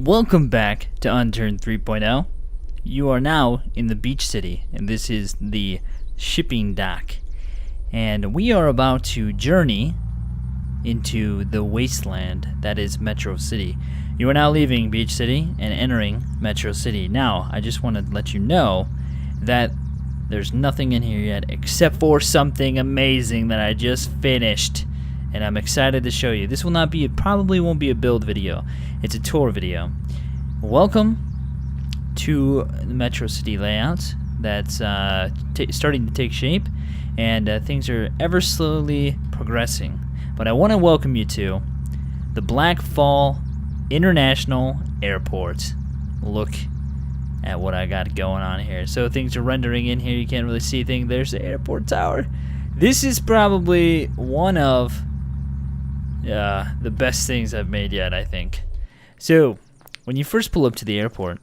Welcome back to Unturned 3.0. You are now in the beach city, and this is the shipping dock. And we are about to journey into the wasteland that is Metro City. You are now leaving Beach City and entering Metro City. Now, I just want to let you know that there's nothing in here yet except for something amazing that I just finished. And I'm excited to show you. This will not be, it probably won't be a build video. It's a tour video. Welcome to the Metro City layout that's starting to take shape, and things are ever slowly progressing. But I want to welcome you to the Blackfall International Airport. Look at what I got going on here. So things are rendering in here. You can't really see things. There's the airport tower. This is probably one of the best things I've made yet, I think. So when you first pull up to the airport,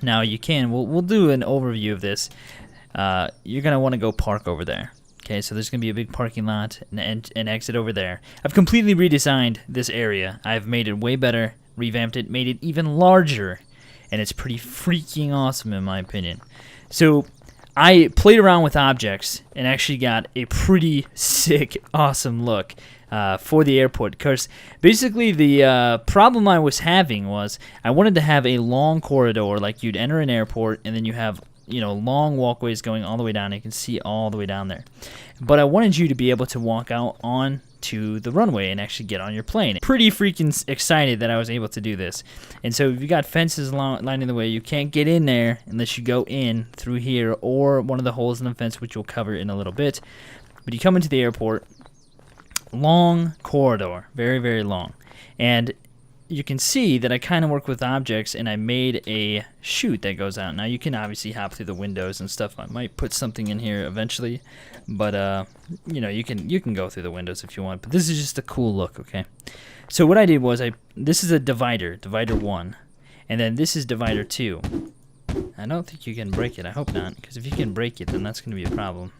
now you can, we'll do an overview of this. You're gonna want to go park over there. Okay, so there's gonna be a big parking lot and an exit over there. I've completely redesigned this area. I've made it way better, revamped it, made it even larger, and it's pretty freaking awesome in my opinion. So I played around with objects and actually got a pretty sick, awesome look for the airport. Because basically the problem I was having was I wanted to have a long corridor, like you'd enter an airport and then you have, you know, long walkways going all the way down. You can see all the way down there. But I wanted you to be able to walk out on to the runway and actually get on your plane. Pretty freaking excited that I was able to do this. And so if you got fences lining the way, you can't get in there unless you go in through here or one of the holes in the fence, which we'll cover in a little bit. But you come into the airport, long corridor, very, very long. And you can see that I kind of work with objects, and I made a chute that goes out. Now you can obviously hop through the windows and stuff. I might put something in here eventually, but you know, you can go through the windows if you want. But this is just a cool look, okay? So what I did was this is a divider 1, and then this is divider 2. I don't think you can break it. I hope not, because if you can break it, then that's going to be a problem.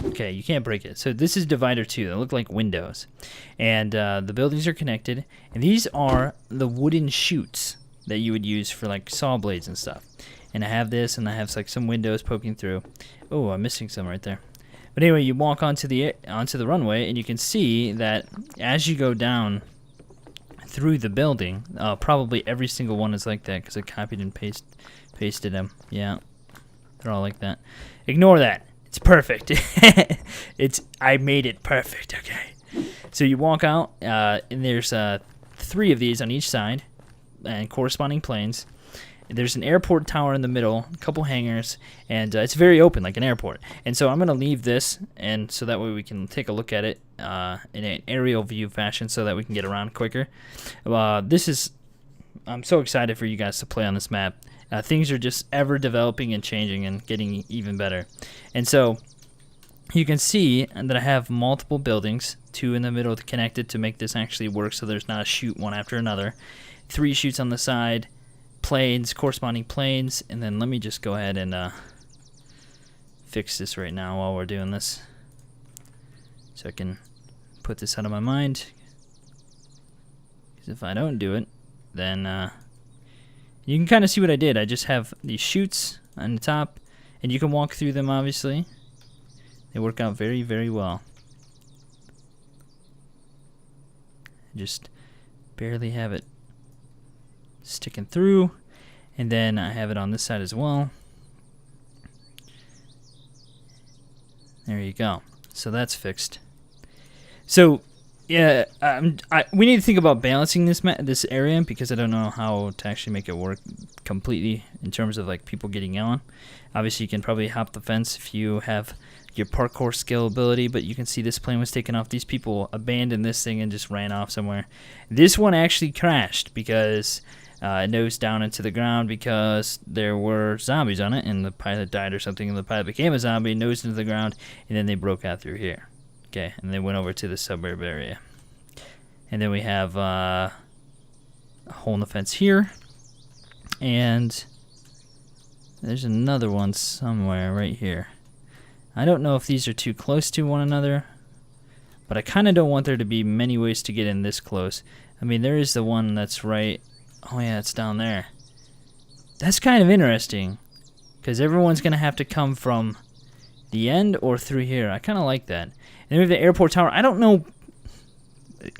Okay, you can't break it. So this is divider 2. They look like windows. And the buildings are connected. And these are the wooden chutes that you would use for like saw blades and stuff. And I have this, and I have like some windows poking through. Oh, I'm missing some right there. But anyway, you walk onto the runway, and you can see that as you go down through the building, probably every single one is like that because I copied and pasted them. Yeah, they're all like that. Ignore that. It's perfect. I made it perfect, okay. So you walk out, and there's 3 of these on each side, and corresponding planes. There's an airport tower in the middle, a couple hangars, and it's very open, like an airport. And so I'm going to leave this, and so that way we can take a look at it in an aerial view fashion so that we can get around quicker. I'm so excited for you guys to play on this map. Things are just ever developing and changing and getting even better. And so you can see that I have multiple buildings, 2 in the middle connected to make this actually work so there's not a chute one after another. 3 chutes on the side, planes, corresponding planes, and then let me just go ahead and fix this right now while we're doing this. So I can put this out of my mind. Because if I don't do it, then you can kind of see what I did. I just have these chutes on the top, and you can walk through them, obviously. They work out very, very well. Just barely have it sticking through, and then I have it on this side as well. There you go. So that's fixed. So yeah, we need to think about balancing this area because I don't know how to actually make it work completely in terms of like people getting on. Obviously, you can probably hop the fence if you have your parkour skill ability, but you can see this plane was taken off. These people abandoned this thing and just ran off somewhere. This one actually crashed because it nosed down into the ground because there were zombies on it, and the pilot died or something, and the pilot became a zombie, nosed into the ground, and then they broke out through here. Okay, and they went over to the suburb area. And then we have a hole in the fence here. And there's another one somewhere right here. I don't know if these are too close to one another, but I kind of don't want there to be many ways to get in this close. I mean, there is the one that's right. Oh yeah, it's down there. That's kind of interesting, because everyone's gonna have to come from the end or through here. I kind of like that. And then we have the airport tower. I don't know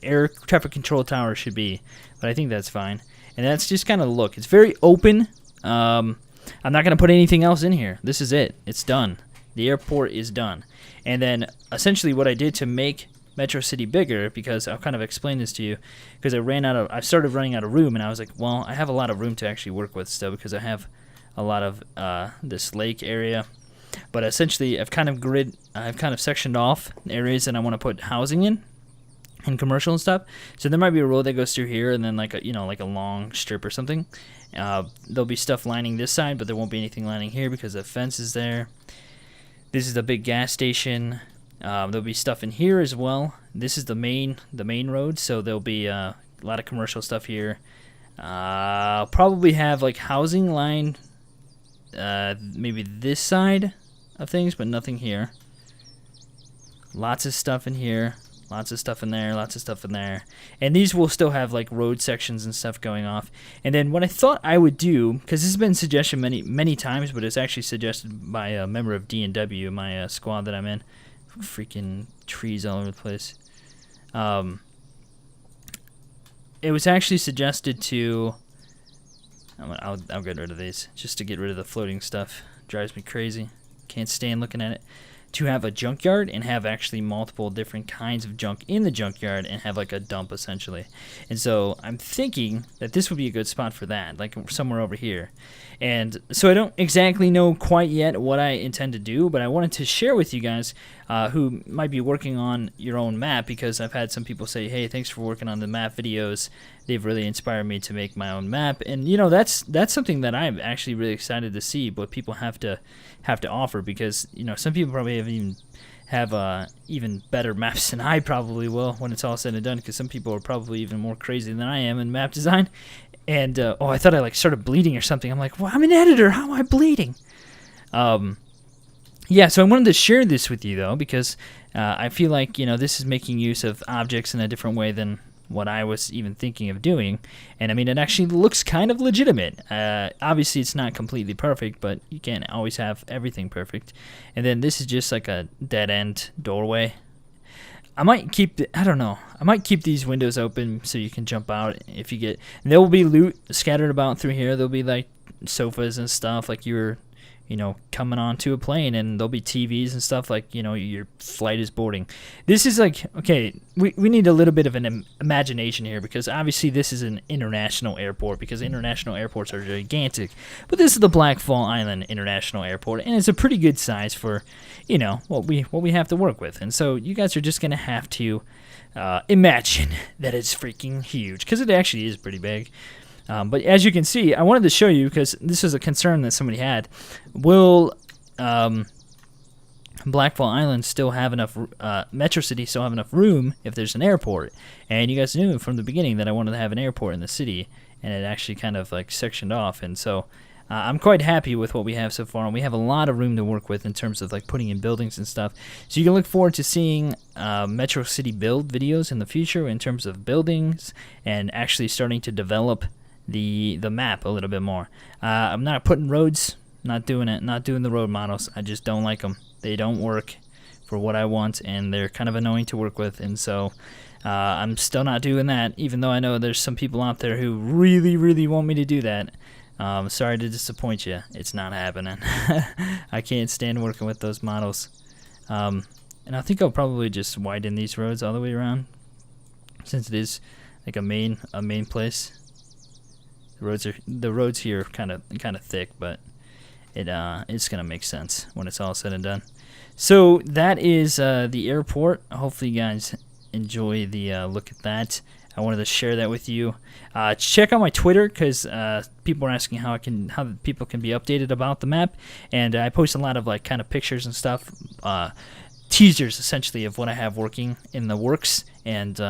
air traffic control tower should be, but I think that's fine. And that's just kind of the look. It's very open. I'm not going to put anything else in here. This is it. It's done. The airport is done. And then essentially what I did to make Metro City bigger, because I'll kind of explain this to you, because I started running out of room, and I was like, well, I have a lot of room to actually work with still, because I have a lot of this lake area. But essentially I've kind of sectioned off areas that I want to put housing in and commercial and stuff. So there might be a road that goes through here, and then like a long strip or something. There'll be stuff lining this side, but there won't be anything lining here because the fence is there. This is the big gas station. There'll be stuff in here as well. This is the main road, so there'll be a lot of commercial stuff here. I'll probably have like housing line maybe this side of things, but nothing here. Lots of stuff in here. Lots of stuff in there, lots of stuff in there. And these will still have like road sections and stuff going off. And then what I thought I would do, because this has been suggested many times, but it's actually suggested by a member of D&W, my squad that I'm in. Freaking trees all over the place. It was actually suggested to... I'll get rid of these, just to get rid of the floating stuff. Drives me crazy. Can't stand looking at it. To have a junkyard and have actually multiple different kinds of junk in the junkyard and have like a dump essentially. And so I'm thinking that this would be a good spot for that, like somewhere over here. And so I don't exactly know quite yet what I intend to do, but I wanted to share with you guys who might be working on your own map, because I've had some people say, hey, thanks for working on the map videos. They've really inspired me to make my own map. And you know, that's something that I'm actually really excited to see what people have to offer, because you know, some people probably have even better maps than I probably will when it's all said and done, because some people are probably even more crazy than I am in map design. And oh, I thought I like started bleeding or something. I'm like, well, I'm an editor, how am I bleeding? Yeah, so I wanted to share this with you though, because I feel like, you know, this is making use of objects in a different way than what I was even thinking of doing. And I mean, it actually looks kind of legitimate. Obviously it's not completely perfect, but you can't always have everything perfect. And then this is just like a dead end doorway. I might keep I don't know. I might keep these windows open so you can jump out if you get. And there will be loot scattered about through here. There'll be like sofas and stuff, like you're, you know, coming onto a plane, and there'll be TVs and stuff, like, you know, your flight is boarding. This is like, okay, we need a little bit of an imagination here, because obviously this is an international airport, because international airports are gigantic. But this is the Blackfall Island International Airport, and it's a pretty good size for, you know, what we have to work with. And so you guys are just gonna have to imagine that it's freaking huge, because it actually is pretty big. But as you can see, I wanted to show you, because this is a concern that somebody had. Will Blackfall Island still have enough, Metro City still have enough room if there's an airport? And you guys knew from the beginning that I wanted to have an airport in the city, and it actually kind of like sectioned off. And so I'm quite happy with what we have so far, and we have a lot of room to work with in terms of like putting in buildings and stuff. So you can look forward to seeing Metro City build videos in the future in terms of buildings and actually starting to develop the map a little bit more. I'm not putting roads, not doing it, not doing the road models. I just don't like them. They don't work for what I want, and they're kind of annoying to work with. And so I'm still not doing that, even though I know there's some people out there who really want me to do that. Sorry to disappoint you. It's not happening. I can't stand working with those models. And I think I'll probably just widen these roads all the way around, since it is like a main place. The roads here are kind of thick, but it's gonna make sense when it's all said and done. So that is the airport. Hopefully you guys enjoy the look at that. I wanted to share that with you. Check out my Twitter, because people are asking how people can be updated about the map, and I post a lot of like kind of pictures and stuff, teasers essentially of what I have working in the works, and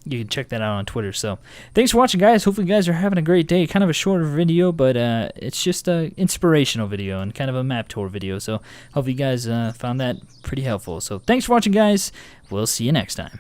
you can check that out on Twitter. So thanks for watching, guys. Hopefully you guys are having a great day. Kind of a shorter video, but it's just an inspirational video and kind of a map tour video. So hopefully you guys found that pretty helpful. So thanks for watching, guys. We'll see you next time.